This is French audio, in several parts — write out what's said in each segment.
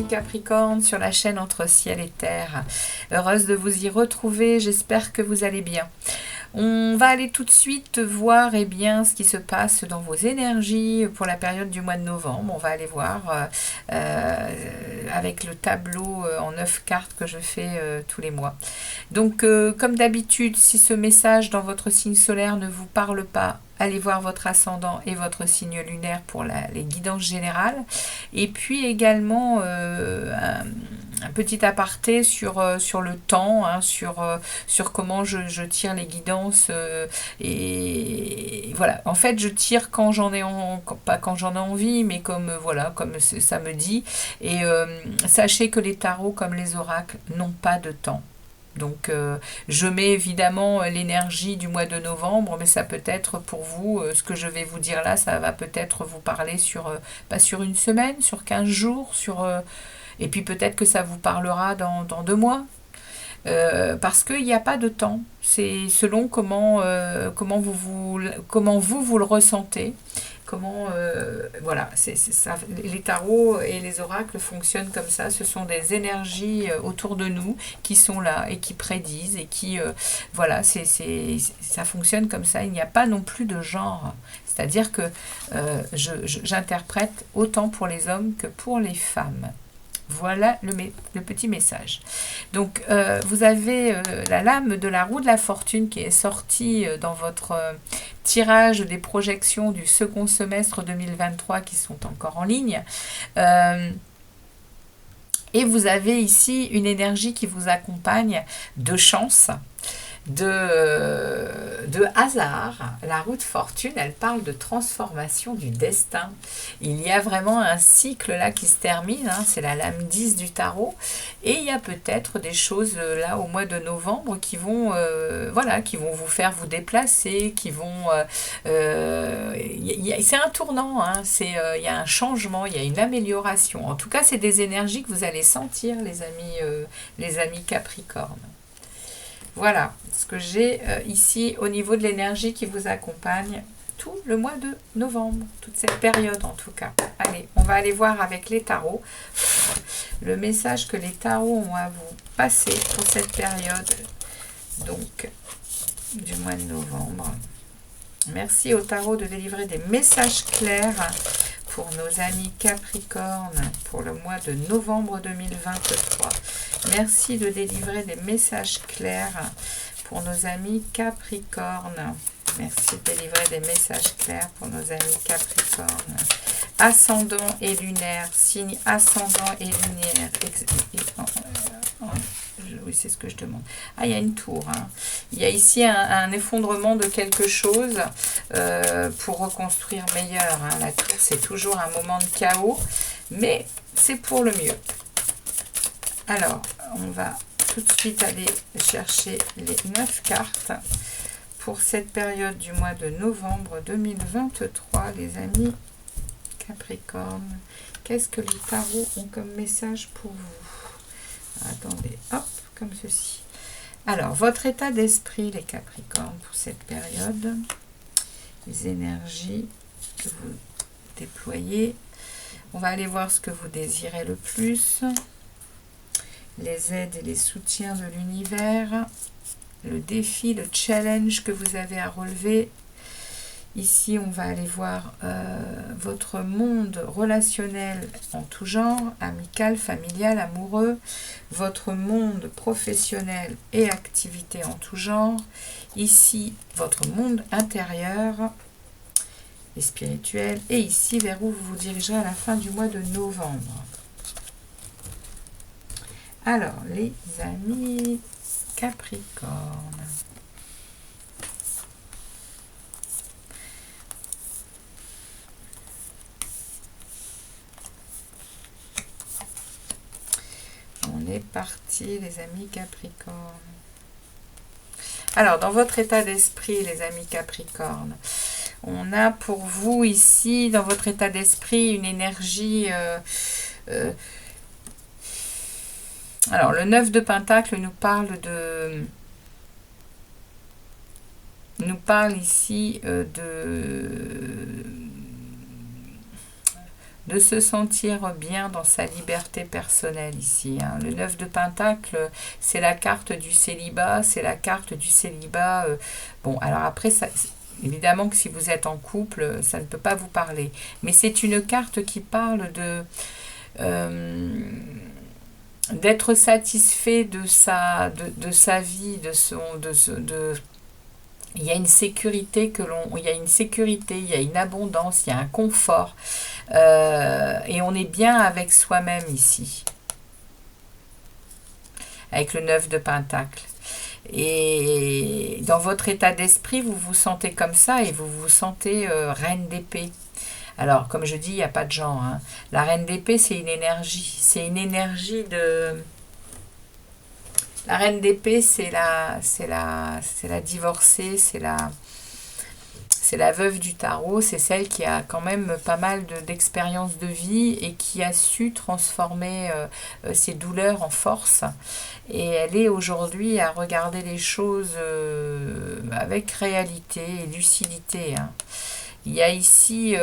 Capricorne sur la chaîne Entre Ciel et Terre. Heureuse de vous y retrouver, j'espère que vous allez bien. On va aller tout de suite voir bien ce qui se passe dans vos énergies pour la période du mois de novembre. On va aller voir avec le tableau en 9 cartes que je fais tous les mois. Donc comme d'habitude, si ce message dans votre signe solaire ne vous parle pas, allez voir votre ascendant et votre signe lunaire pour les guidances générales. Et puis également un petit aparté sur le temps, hein, sur comment je tire les guidances. Et voilà, en fait, je tire quand j'en ai pas quand j'en ai envie, mais comme ça me dit. Et sachez que les tarots, comme les oracles, n'ont pas de temps. Donc je mets évidemment l'énergie du mois de novembre, mais ça peut être pour vous, ce que je vais vous dire là, ça va peut-être vous parler pas sur une semaine, sur 15 jours, et puis peut-être que ça vous parlera dans 2 mois. Parce qu'il n'y a pas de temps, c'est selon comment vous le ressentez. Voilà, c'est ça. Les tarots et les oracles fonctionnent comme ça. Ce sont des énergies autour de nous qui sont là et qui prédisent et qui, voilà, ça fonctionne comme ça. Il n'y a pas non plus de genre. C'est-à-dire que j'interprète autant pour les hommes que pour les femmes. Voilà le petit message. Donc, vous avez la lame de la roue de la fortune qui est sortie dans votre tirage des projections du second semestre 2023 qui sont encore en ligne. Et vous avez ici une énergie qui vous accompagne de chance, de hasard. La roue de fortune, elle parle de transformation du destin. Il y a vraiment un cycle là qui se termine, hein, c'est la lame 10 du tarot, et il y a peut-être des choses là au mois de novembre qui vont vous faire vous déplacer, qui vont c'est un tournant, hein, il y a un changement, il y a une amélioration. En tout cas, c'est des énergies que vous allez sentir, les amis Capricorne. Voilà ce que j'ai ici au niveau de l'énergie qui vous accompagne tout le mois de novembre, toute cette période en tout cas. Allez, on va aller voir avec les tarots le message que les tarots ont à vous passer pour cette période donc du mois de novembre. Merci aux tarots de délivrer des messages clairs pour nos amis Capricorne pour le mois de novembre 2023. Merci de délivrer des messages clairs pour nos amis Capricorne. Merci de délivrer des messages clairs pour nos amis Capricorne. Ascendant et lunaire, signe ascendant et lunaire. Oui, c'est ce que je demande. Ah, il y a une tour. Hein. Il y a ici un effondrement de quelque chose pour reconstruire meilleur. Hein. La tour, c'est toujours un moment de chaos, mais c'est pour le mieux. Alors, on va tout de suite aller chercher les 9 cartes pour cette période du mois de novembre 2023, les amis Capricorne. Qu'est-ce que les tarots ont comme message pour vous? Attendez, hop, comme ceci. Alors, votre état d'esprit, les Capricornes, pour cette période, les énergies que vous déployez. On va aller voir ce que vous désirez le plus. Les aides et les soutiens de l'univers. Le défi, le challenge que vous avez à relever. Ici, on va aller voir votre monde relationnel en tout genre, amical, familial, amoureux, votre monde professionnel et activité en tout genre. Ici, votre monde intérieur et spirituel. Et ici, vers où vous vous dirigerez à la fin du mois de novembre. Alors, les amis Capricorne. On est C'est parti, les amis Capricorne. Alors, dans votre état d'esprit, les amis Capricorne, on a pour vous ici, dans votre état d'esprit, une énergie... alors, le 9 de Pentacle nous parle de... nous parle ici de se sentir bien dans sa liberté personnelle ici. Hein. Le 9 de Pentacle, c'est la carte du célibat, c'est la carte du célibat. Bon, alors après, ça, évidemment que si vous êtes en couple, ça ne peut pas vous parler. Mais c'est une carte qui parle de... d'être satisfait de sa vie, il y a une sécurité il y a une sécurité, il y a une abondance, il y a un confort, et on est bien avec soi-même ici, avec le 9 de Pentacle. Et dans votre état d'esprit, vous vous sentez comme ça et vous vous sentez reine d'épée. Alors, comme je dis, il n'y a pas de genre. Hein. La reine d'épée, c'est une énergie. C'est une énergie de... La reine d'épée, c'est la divorcée, c'est la veuve du tarot, c'est celle qui a quand même pas mal d'expérience de vie et qui a su transformer ses douleurs en force. Et elle est aujourd'hui à regarder les choses avec réalité et lucidité. Hein. Il y a ici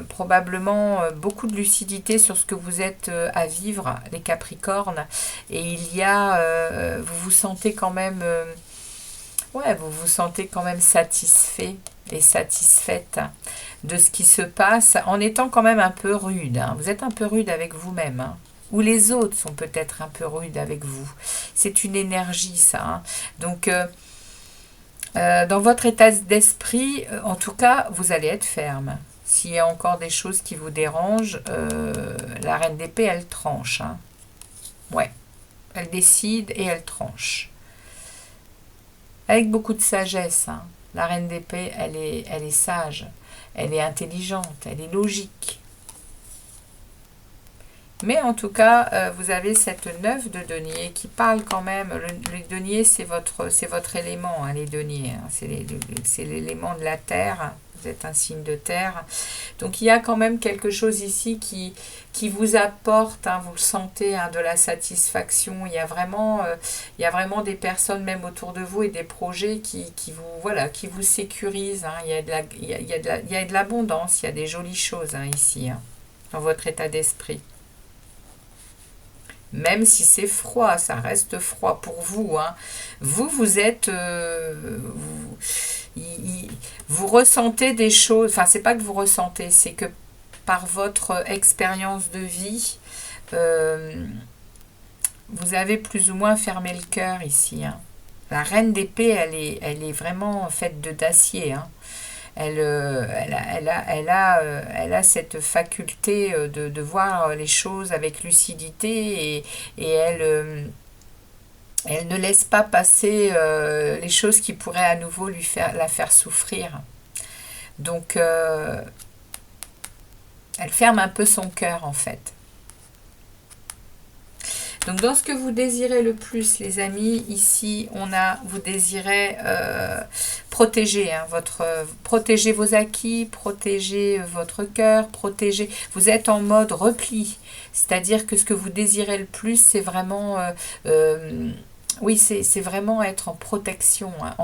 probablement beaucoup de lucidité sur ce que vous êtes à vivre, les Capricornes. Et il y a, vous vous sentez quand même, ouais, vous vous sentez quand même satisfait et satisfaite de ce qui se passe, en étant quand même un peu rude. Hein. Vous êtes un peu rude avec vous-même. Hein. Ou les autres sont peut-être un peu rudes avec vous. C'est une énergie, ça. Hein. Donc... dans votre état d'esprit, en tout cas, vous allez être ferme. S'il y a encore des choses qui vous dérangent, la reine d'épée, elle tranche. Hein. Ouais, elle décide et elle tranche. Avec beaucoup de sagesse. Hein. La reine d'épée, elle est sage, elle est intelligente, elle est logique. Mais en tout cas, vous avez cette 9 de denier qui parle quand même. Le denier, c'est votre élément, hein, les deniers. Hein, c'est l'élément de la terre. Vous êtes un signe de terre. Donc, il y a quand même quelque chose ici qui vous apporte, hein, vous le sentez, hein, de la satisfaction. Il y a vraiment des personnes même autour de vous et des projets qui vous sécurisent. Hein. Il y a de l'abondance, il y a des jolies choses hein, ici, hein, dans votre état d'esprit. Même si c'est froid, ça reste froid pour vous. Hein. Vous êtes... vous ressentez des choses... Enfin, c'est pas que vous ressentez, c'est que par votre expérience de vie, vous avez plus ou moins fermé le cœur ici. Hein. La reine d'épée, elle est vraiment faite d'acier. Hein. Elle a cette faculté de voir les choses avec lucidité et elle ne laisse pas passer les choses qui pourraient à nouveau la faire souffrir. Donc, elle ferme un peu son cœur en fait. Donc, dans ce que vous désirez le plus, les amis, ici, vous désirez protéger, hein, protéger vos acquis, protéger votre cœur, vous êtes en mode repli. C'est-à-dire que ce que vous désirez le plus, c'est vraiment... oui, c'est vraiment être en protection, hein,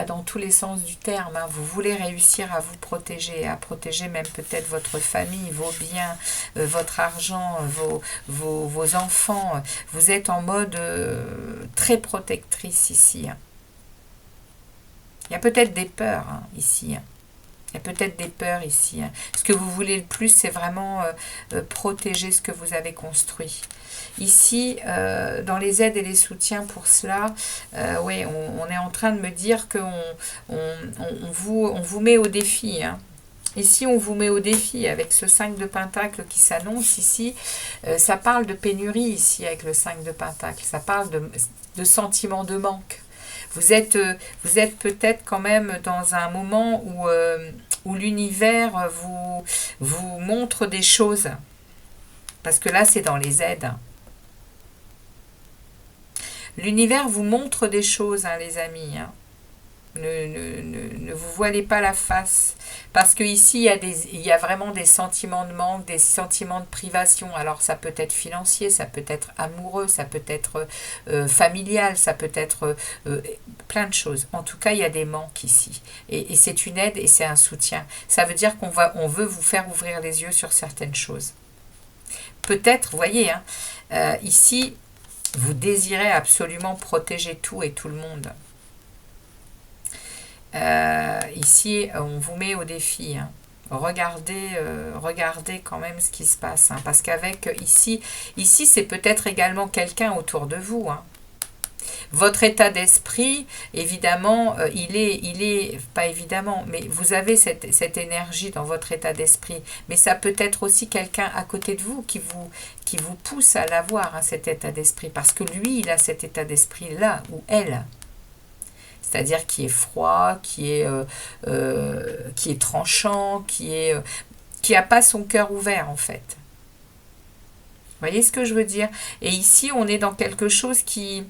dans tous les sens du terme. Hein. Vous voulez réussir à vous protéger, à protéger même peut-être votre famille, vos biens, votre argent, vos enfants. Vous êtes en mode très protectrice ici. Hein. Il y a peut-être des peurs hein, ici. Hein. Il y a peut-être des peurs ici. Hein. Ce que vous voulez le plus, c'est vraiment protéger ce que vous avez construit. Ici, dans les aides et les soutiens pour cela, ouais, on est en train de me dire qu'on on vous met au défi. Hein. Ici, on vous met au défi avec ce 5 de Pentacle qui s'annonce ici. Ça parle de pénurie ici avec le 5 de Pentacle. Ça parle de sentiment de manque. Vous êtes peut-être quand même dans un moment où l'univers vous montre des choses. Parce que là, c'est dans les aides. L'univers vous montre des choses, hein, les amis. Hein. Ne vous voilez pas la face. Parce que ici, il y a vraiment des sentiments de manque, des sentiments de privation. Alors, ça peut être financier, ça peut être amoureux, ça peut être familial, ça peut être plein de choses. En tout cas, il y a des manques ici. Et c'est une aide et c'est un soutien. Ça veut dire on veut vous faire ouvrir les yeux sur certaines choses. Peut-être, vous voyez, hein, ici, vous désirez absolument protéger tout et tout le monde. Ici, on vous met au défi. Hein. Regardez quand même ce qui se passe. Hein, parce qu'avec ici c'est peut-être également quelqu'un autour de vous. Hein. Votre état d'esprit, évidemment, il est, pas évidemment, mais vous avez cette énergie dans votre état d'esprit. Mais ça peut être aussi quelqu'un à côté de vous qui vous pousse à l'avoir, hein, cet état d'esprit. Parce que lui, il a cet état d'esprit-là, ou elle. C'est-à-dire qui est froid, qui est tranchant, qui a pas son cœur ouvert en fait. Vous voyez ce que je veux dire? Et ici, on est dans quelque chose qui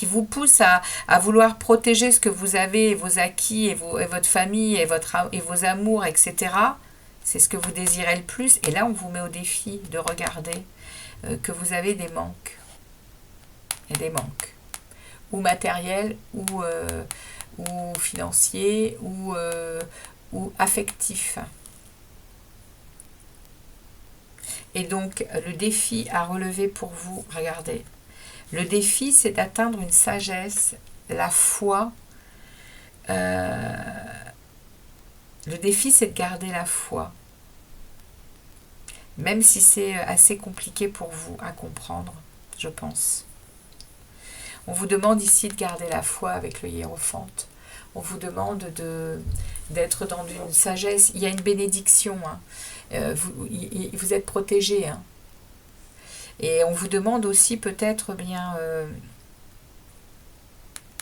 vous pousse à vouloir protéger ce que vous avez, vos acquis, et votre famille, et vos amours, etc. C'est ce que vous désirez le plus. Et là, on vous met au défi de regarder que vous avez des manques. Et des manques. Ou matériel, ou financier, ou affectif. Et donc, le défi à relever pour vous, regardez, le défi, c'est d'atteindre une sagesse, la foi. Le défi, c'est de garder la foi. Même si c'est assez compliqué pour vous à comprendre, je pense. On vous demande ici de garder la foi avec le hiérophante. On vous demande d'être dans une sagesse. Il y a une bénédiction. Hein. Vous êtes protégé. Hein. Et on vous demande aussi peut-être bien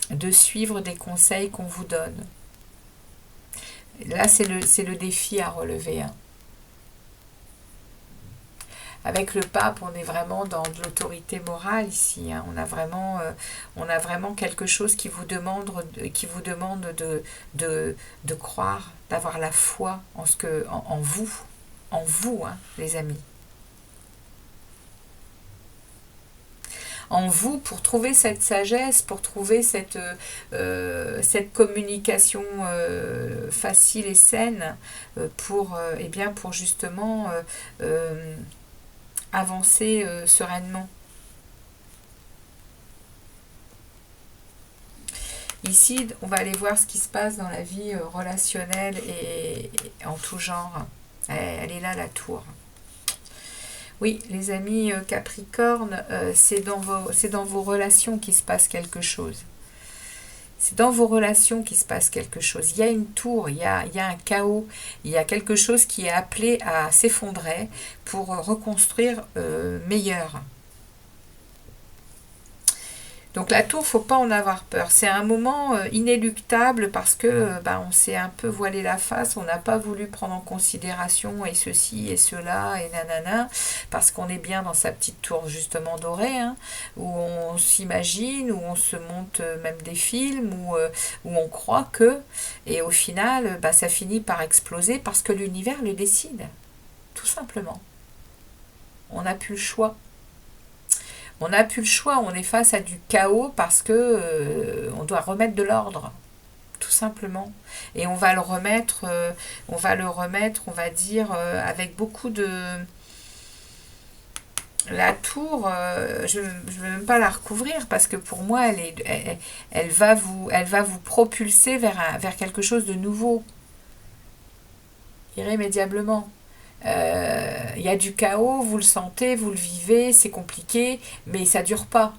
de suivre des conseils qu'on vous donne. Là, c'est le défi à relever. Hein. Avec le pape, on est vraiment dans de l'autorité morale ici. Hein. On a vraiment quelque chose qui vous demande de croire, d'avoir la foi en vous, hein, les amis. En vous, pour trouver cette sagesse, pour trouver cette communication facile et saine, pour justement avancer sereinement. Ici, on va aller voir ce qui se passe dans la vie relationnelle et en tout genre. Elle est là, la tour. Oui, les amis Capricorne, c'est dans vos relations qu'il se passe quelque chose. C'est dans vos relations qu'il se passe quelque chose. Il y a une tour, il y a un chaos, il y a quelque chose qui est appelé à s'effondrer pour reconstruire meilleur. Donc la tour, faut pas en avoir peur. C'est un moment inéluctable parce que on s'est un peu voilé la face, on n'a pas voulu prendre en considération et ceci et cela et nanana, parce qu'on est bien dans sa petite tour justement dorée, hein, où on s'imagine, où on se monte même des films, où on croit que, et au final, ça finit par exploser parce que l'univers le décide, tout simplement. On n'a plus le choix. On n'a plus le choix, on est face à du chaos parce que on doit remettre de l'ordre, tout simplement. Et on va le remettre, on va dire, avec beaucoup de... La tour, je ne veux même pas la recouvrir parce que pour moi, elle va vous propulser vers quelque chose de nouveau, irrémédiablement. Il y a du chaos, vous le sentez, vous le vivez, c'est compliqué, mais ça ne dure pas.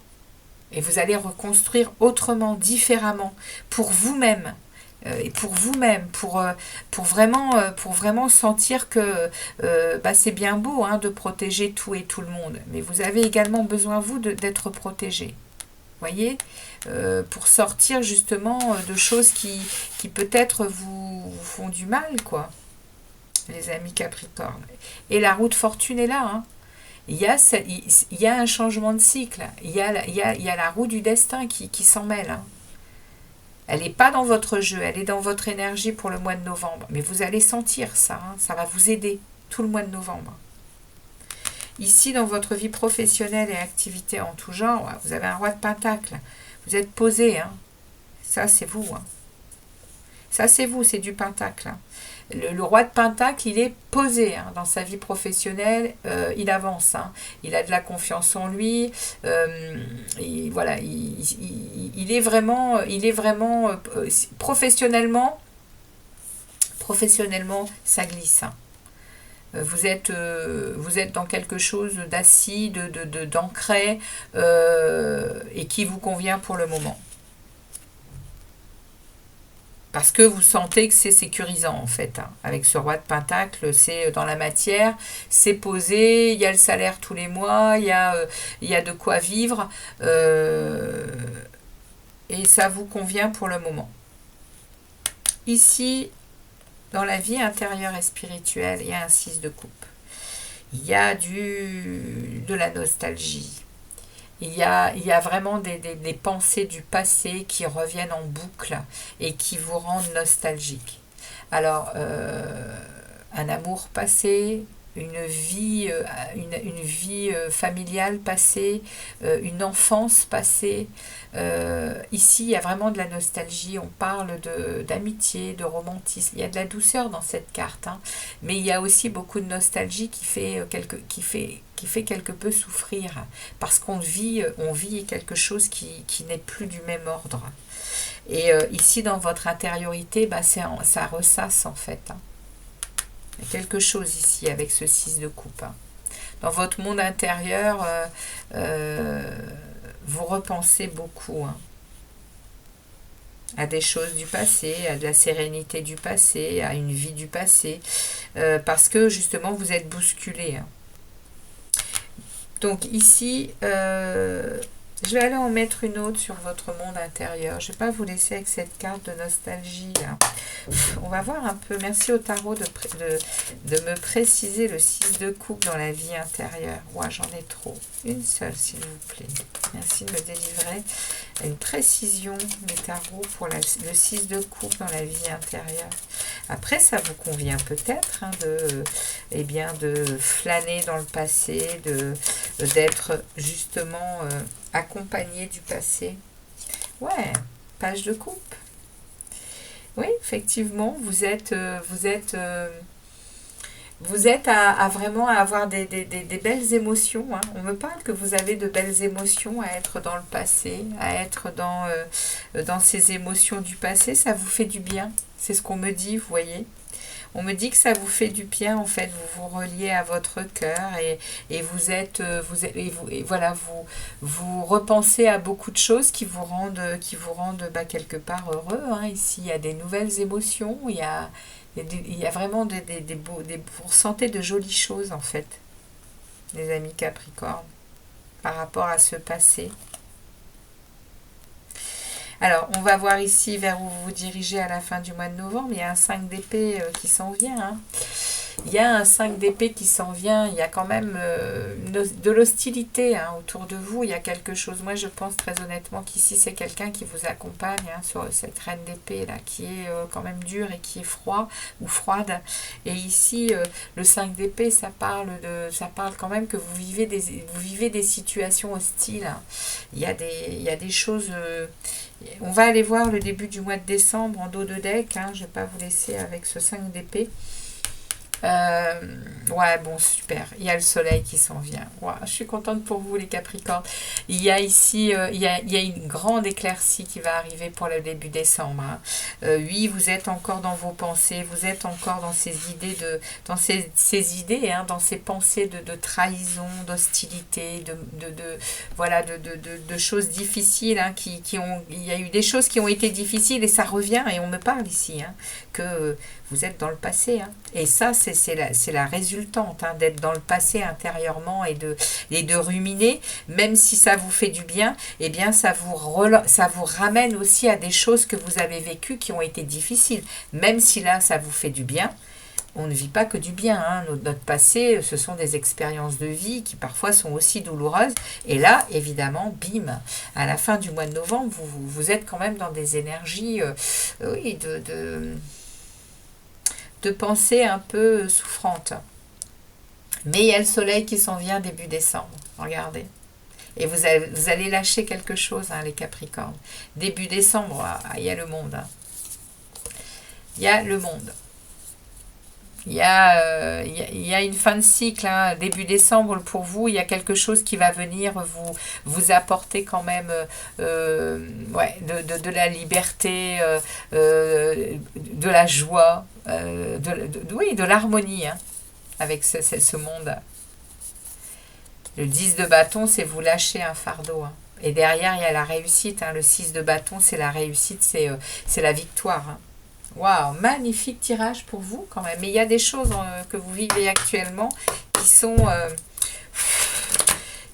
Et vous allez reconstruire autrement, différemment, pour vous-même. Et pour vous-même, pour vraiment sentir que c'est bien beau, hein, de protéger tout et tout le monde. Mais vous avez également besoin, vous, d'être protégé. Voyez, pour sortir justement de choses qui peut-être vous font du mal, quoi. Les amis Capricorne. Et la roue de fortune est là. Hein. il y a un changement de cycle. Il y a la roue du destin qui s'en mêle. Hein. Elle n'est pas dans votre jeu, elle est dans votre énergie pour le mois de novembre. Mais vous allez sentir ça, hein, ça va vous aider tout le mois de novembre. Ici, dans votre vie professionnelle et activité en tout genre, vous avez un roi de pentacle. Vous êtes posé, hein. Ça c'est vous. Hein. Ça c'est vous, c'est du pentacle. Hein. Le roi de pentacle, il est posé hein, dans sa vie professionnelle, il avance, hein, il a de la confiance en lui, voilà, il est vraiment professionnellement, ça glisse. Hein. Vous êtes dans quelque chose d'assis, d'ancré et qui vous convient pour le moment. Parce que vous sentez que c'est sécurisant en fait. Hein. Avec ce roi de pentacle, c'est dans la matière, c'est posé, il y a le salaire tous les mois, il y a de quoi vivre. Et ça vous convient pour le moment. Ici, dans la vie intérieure et spirituelle, il y a un 6 de coupe. Il y a de la nostalgie. Il y a vraiment des pensées du passé qui reviennent en boucle et qui vous rendent nostalgique. Alors, un amour passé, une vie familiale passée, une enfance passée. Ici, il y a vraiment de la nostalgie. On parle d'amitié, de romantisme. Il y a de la douceur dans cette carte, hein. Mais il y a aussi beaucoup de nostalgie qui fait quelque peu souffrir parce qu'on vit quelque chose qui n'est plus du même ordre. Et ici, dans votre intériorité, ça ressasse en fait. Hein. Il y a quelque chose ici avec ce 6 de coupe. Hein. Dans votre monde intérieur, vous repensez beaucoup hein, à des choses du passé, à de la sérénité du passé, à une vie du passé, parce que justement vous êtes bousculé. Hein. Donc ici, je vais aller en mettre une autre sur votre monde intérieur. Je ne vais pas vous laisser avec cette carte de nostalgie. Là. On va voir un peu. Merci au tarot de me préciser le 6 de coupe dans la vie intérieure. Ouais, j'en ai trop. Une seule, s'il vous plaît. Merci de me délivrer une précision des tarots pour le 6 de coupe dans la vie intérieure. Après, ça vous convient peut-être hein, de flâner dans le passé, d'être justement accompagné du passé. Ouais, page de coupe. Oui, effectivement, vous êtes à vraiment à avoir des belles émotions. Hein. On me parle que vous avez de belles émotions à être dans le passé, à être dans ces émotions du passé. Ça vous fait du bien. C'est ce qu'on me dit, vous voyez. On me dit que ça vous fait du bien, en fait, vous vous reliez à votre cœur et vous repensez à beaucoup de choses qui vous rendent quelque part heureux. Hein. Ici, il y a des nouvelles émotions, il y a vraiment vous ressentez de jolies choses, en fait, les amis Capricorne, par rapport à ce passé. Alors, on va voir ici vers où vous vous dirigez à la fin du mois de novembre. Il y a un 5 d'épée qui s'en vient. Hein. Il y a un 5 d'épée qui s'en vient. Il y a quand même de l'hostilité hein, autour de vous. Il y a quelque chose. Moi, je pense très honnêtement qu'ici, c'est quelqu'un qui vous accompagne hein, sur cette reine d'épée là, qui est quand même dure et qui est froid ou froide. Et ici, le 5 d'épée, ça parle quand même que vous vivez des situations hostiles. Hein. Il y a des choses... on va aller voir le début du mois de décembre en dos de deck. Hein, je ne vais pas vous laisser avec ce 5 d'épée. Ouais, bon, super. Il y a le soleil qui s'en vient. Ouais, je suis contente pour vous, les Capricornes. Il y a ici, il y a une grande éclaircie qui va arriver pour le début décembre. Hein. Oui, vous êtes encore dans vos pensées, vous êtes encore dans ces idées dans ces idées, hein, dans ces pensées de trahison, d'hostilité, de choses difficiles. Hein, il y a eu des choses qui ont été difficiles et ça revient et on me parle ici hein, que vous êtes dans le passé. Hein. Et ça, c'est la résultante hein, d'être dans le passé intérieurement et de ruminer, même si ça vous fait du bien, eh bien ça vous ramène aussi à des choses que vous avez vécues qui ont été difficiles. Même si là, ça vous fait du bien, on ne vit pas que du bien, hein. Notre passé, ce sont des expériences de vie qui parfois sont aussi douloureuses. Et là, évidemment, bim, à la fin du mois de novembre, vous êtes quand même dans des énergies oui, de pensée un peu souffrantes. Mais il y a le soleil qui s'en vient début décembre, regardez. Et vous allez lâcher quelque chose, hein, les Capricornes. Début décembre, il y a le monde. Hein. Il y a le monde. Il y a une fin de cycle, hein, début décembre pour vous, il y a quelque chose qui va venir vous apporter quand même ouais, de la liberté, de la joie, oui, de l'harmonie hein, avec ce monde. Le 10 de bâton, c'est vous lâcher un fardeau. Hein. Et derrière, il y a la réussite. Hein. Le 6 de bâton, c'est la réussite, c'est la victoire. Hein. Waouh, magnifique tirage pour vous quand même. Mais il y a des choses que vous vivez actuellement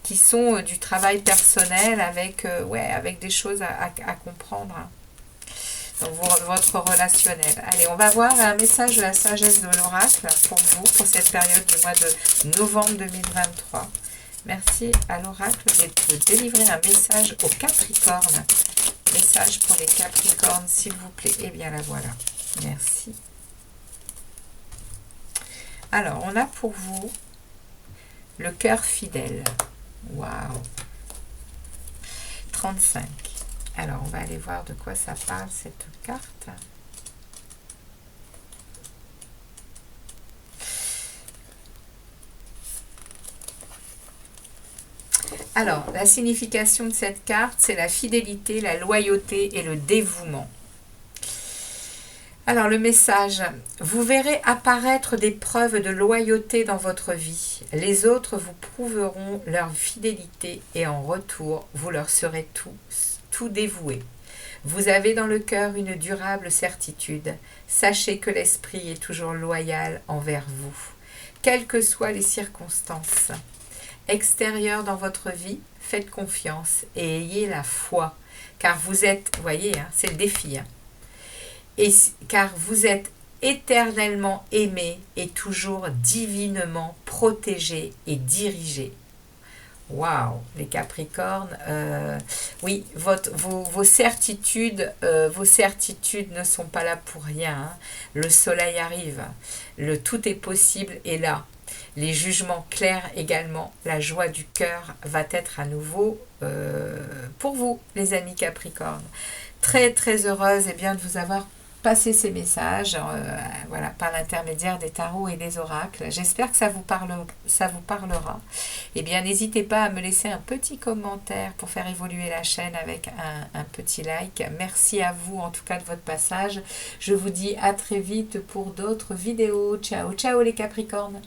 qui sont du travail personnel avec, ouais, avec des choses à comprendre. Hein. Donc votre relationnel. Allez, on va voir un message de la sagesse de l'oracle pour vous, pour cette période du mois de novembre 2023. Merci à l'oracle de délivrer un message aux Capricornes. Message pour les Capricornes, s'il vous plaît. Eh bien, la voilà. Merci. Alors, on a pour vous le cœur fidèle. Waouh. 35. Alors, on va aller voir de quoi ça parle, cette carte. Alors, la signification de cette carte, c'est la fidélité, la loyauté et le dévouement. Alors, le message, vous verrez apparaître des preuves de loyauté dans votre vie. Les autres vous prouveront leur fidélité et en retour, vous leur serez tout dévoués. Vous avez dans le cœur une durable certitude. Sachez que l'esprit est toujours loyal envers vous, quelles que soient les circonstances extérieures dans votre vie. Faites confiance et ayez la foi, car vous êtes, vous voyez, hein, c'est le défi, hein, car vous êtes éternellement aimé et toujours divinement protégé et dirigé. Waouh, les Capricornes, oui, vos certitudes ne sont pas là pour rien. Hein. Le soleil arrive, le tout est possible est là. Les jugements clairs également, la joie du cœur va être à nouveau pour vous, les amis Capricornes. Très très heureuse eh bien, de vous avoir passé ces messages voilà, par l'intermédiaire des tarots et des oracles. J'espère que ça vous parlera. Eh bien, n'hésitez pas à me laisser un petit commentaire pour faire évoluer la chaîne avec un petit like. Merci à vous en tout cas de votre passage. Je vous dis à très vite pour d'autres vidéos. Ciao, ciao les Capricornes.